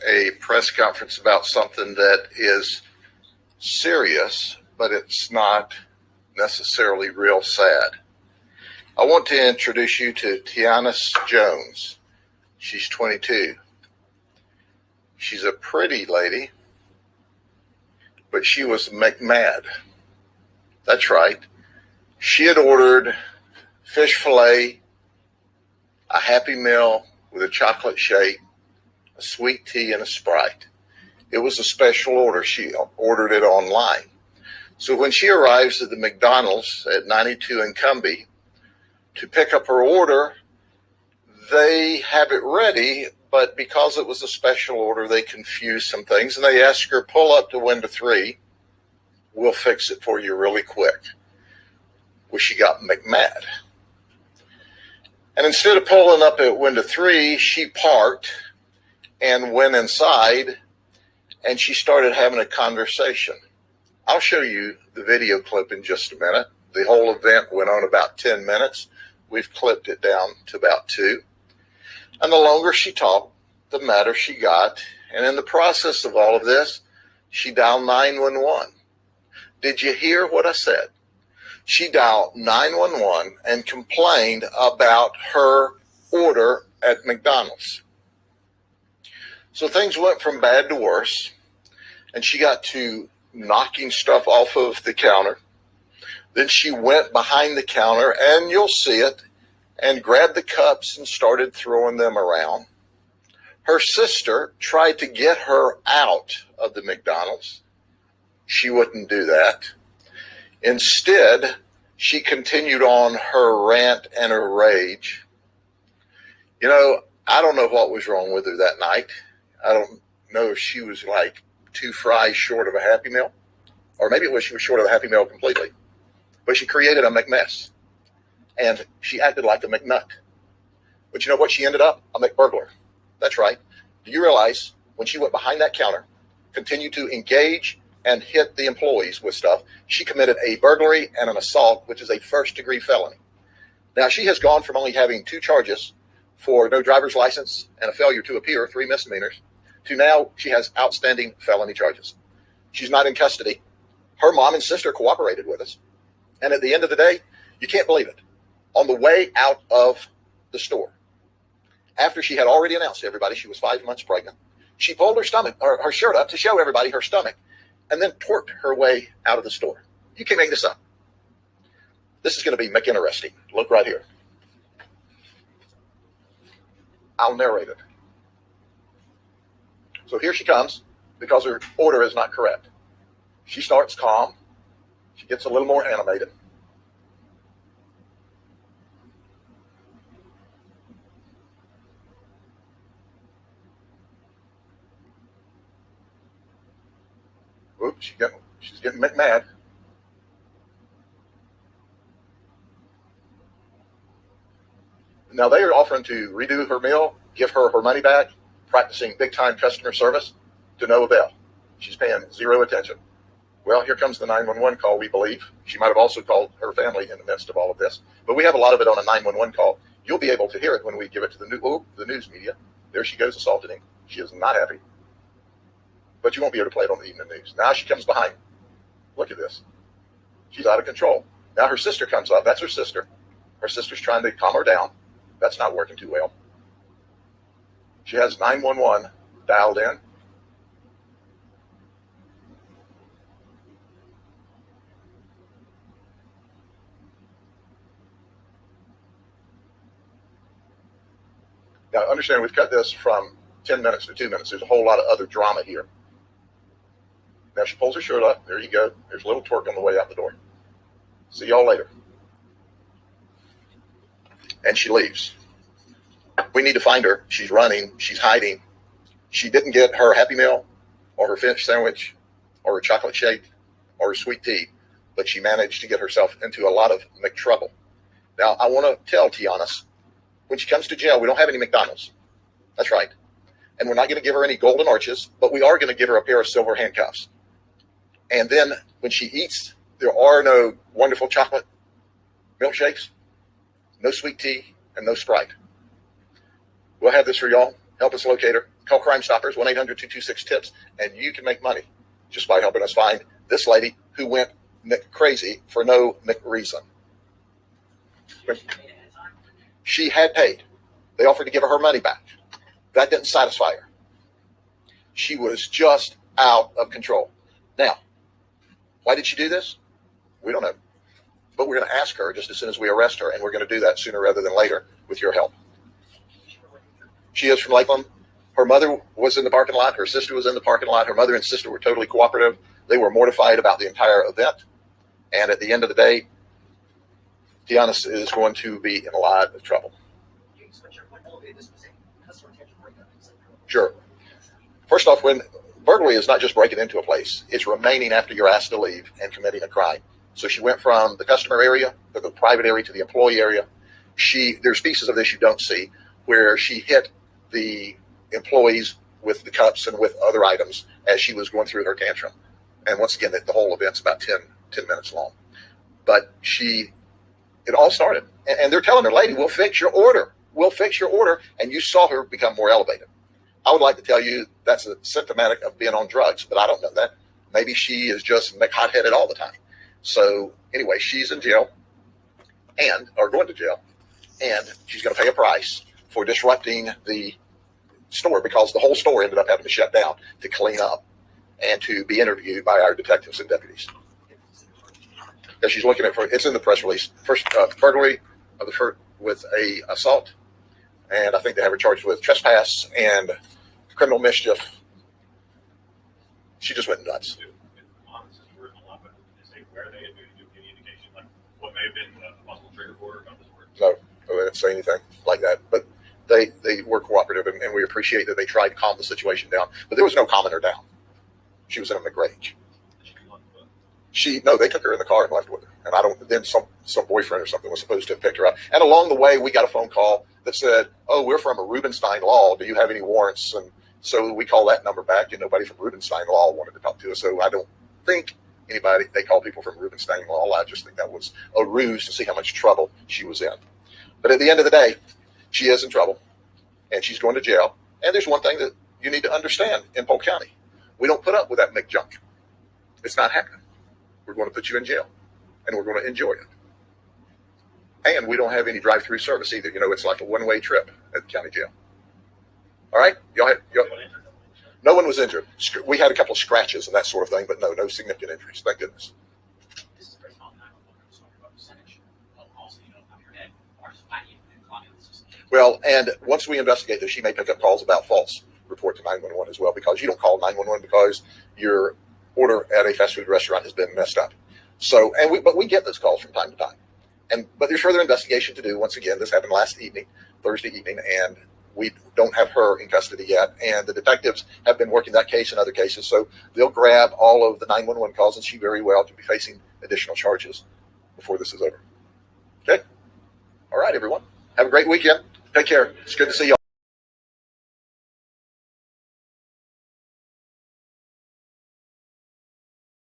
a press conference about something that is serious, but it's not necessarily real sad. I want to introduce you to Tiana Jones. She's 22. She's a pretty lady, but she was McMad. That's right. She had ordered fish fillet, a Happy Meal with a chocolate shake, a sweet tea, and a Sprite. It was a special order. She ordered it online. So when she arrives at the McDonald's at 92 and Cumbie to pick up her order, they have it ready, but because it was a special order, they confused some things, and they ask her, pull up to window 3. We'll fix it for you really quick. Well, she got McMad. And instead of pulling up at window 3, she parked and went inside, and she started having a conversation. I'll show you the video clip in just a minute. The whole event went on about 10 minutes. We've clipped it down to about 2. And the longer she talked, the madder she got. And in the process of all of this, she dialed 911. Did you hear what I said? She dialed 911 and complained about her order at McDonald's. So things went from bad to worse, and she got to knocking stuff off of the counter. Then she went behind the counter, and you'll see it, and grabbed the cups and started throwing them around. Her sister tried to get her out of the McDonald's. She wouldn't do that. Instead, she continued on her rant and her rage. You know, I don't know what was wrong with her that night. I don't know if she was like 2 fries short of a Happy Meal, or maybe it was she was short of a Happy Meal completely. But she created a McMess, and she acted like a McNut. But you know what? She ended up a McBurglar. That's right. Do you realize when she went behind that counter, continued to engage and hit the employees with stuff, she committed a burglary and an assault, which is a first-degree felony. Now, she has gone from only having 2 charges for no driver's license and a failure to appear, 3 misdemeanors, to now she has outstanding felony charges. She's not in custody. Her mom and sister cooperated with us. And at the end of the day, you can't believe it. On the way out of the store, after she had already announced to everybody she was 5 months pregnant, she pulled her stomach, or her shirt up to show everybody her stomach, and then twerked her way out of the store. You can't make this up. This is going to be McInteresting. Look right here. I'll narrate it. So here she comes, because her order is not correct. She starts calm. She gets a little more animated. Oops, she's getting McMad. Now they are offering to redo her meal, give her her money back, practicing big-time customer service, to no avail. She's paying 0 attention. Well, here comes the 911 call, we believe. She might have also called her family in the midst of all of this. But we have a lot of it on a 911 call. You'll be able to hear it when we give it to the news media. There she goes assaulting him. She is not happy. But you won't be able to play it on the evening news. Now she comes behind. Look at this. She's out of control. Now her sister comes up. That's her sister. Her sister's trying to calm her down. That's not working too well. She has 911 dialed in. Now, understand, we've cut this from 10 minutes to 2 minutes. There's a whole lot of other drama here. Now, she pulls her shirt up. There you go. There's a little twerk on the way out the door. See y'all later. And she leaves. We need to find her. She's running. She's hiding. She didn't get her Happy Meal or her fish sandwich or her chocolate shake or her sweet tea, but she managed to get herself into a lot of McTrouble. Now, I want to tell Tiana, when she comes to jail, we don't have any McDonald's. That's right. And we're not going to give her any golden arches, but we are going to give her a pair of silver handcuffs. And then when she eats, there are no wonderful chocolate milkshakes, no sweet tea, and no Sprite. We'll have this for y'all. Help us locate her. Call Crime Stoppers, 1-800-226-TIPS, and you can make money just by helping us find this lady who went crazy for no reason. She had paid. They offered to give her money back. That didn't satisfy her. She was just out of control. Now, why did she do this? We don't know. But we're going to ask her just as soon as we arrest her, and we're going to do that sooner rather than later with your help. She is from Lakeland. Her mother was in the parking lot. Her sister was in the parking lot. Her mother and sister were totally cooperative. They were mortified about the entire event. And at the end of the day, Tiana is going to be in a lot of trouble. Sure. First off, when burglary is not just breaking into a place, it's remaining after you're asked to leave and committing a crime. So she went from the customer area to the private area to the employee area. There's pieces of this you don't see where she hit the employees with the cups and with other items as she was going through her tantrum. And once again, the whole event's about 10 minutes long. But it all started. And they're telling her, lady, we'll fix your order. We'll fix your order. And you saw her become more elevated. I would like to tell you that's symptomatic of being on drugs, but I don't know that. Maybe she is just hot-headed all the time. So anyway, she's in jail or going to jail, and she's going to pay a price for disrupting the store because the whole store ended up having to shut down to clean up and to be interviewed by our detectives and deputies. Because she's looking at, it's in the press release, first burglary of the first with a assault, and I think they have her charged with trespass and criminal mischief. She just went nuts. No, they didn't say anything like that. But they were cooperative, and we appreciate that they tried to calm the situation down. But there was no calming her down. She was in a McRage. No, they took her in the car and left with her. And then some boyfriend or something was supposed to have picked her up. And along the way, we got a phone call that said, oh, we're from a Rubenstein Law. Do you have any warrants? And so we called that number back, and nobody from Rubenstein Law wanted to talk to us. So I don't think they call people from Rubenstein Law. I just think that was a ruse to see how much trouble she was in. But at the end of the day, she is in trouble, and she's going to jail. And there's one thing that you need to understand in Polk County. We don't put up with that McJunk. It's not happening. We're going to put you in jail, and we're going to enjoy it. And we don't have any drive-through service either. It's like a one-way trip at the county jail. All right? No one was injured. We had a couple of scratches and that sort of thing, but no significant injuries. Thank goodness. Well, and once we investigate this, she may pick up calls about false report to 911 as well, because you don't call 911 because your order at a fast food restaurant has been messed up. So, but we get those calls from time to time. But there's further investigation to do. Once again, this happened Thursday evening, and we don't have her in custody yet. And the detectives have been working that case and other cases. So they'll grab all of the 911 calls, and she very well could be facing additional charges before this is over. Okay? All right, everyone. Have a great weekend. Take care. It's good to see you all.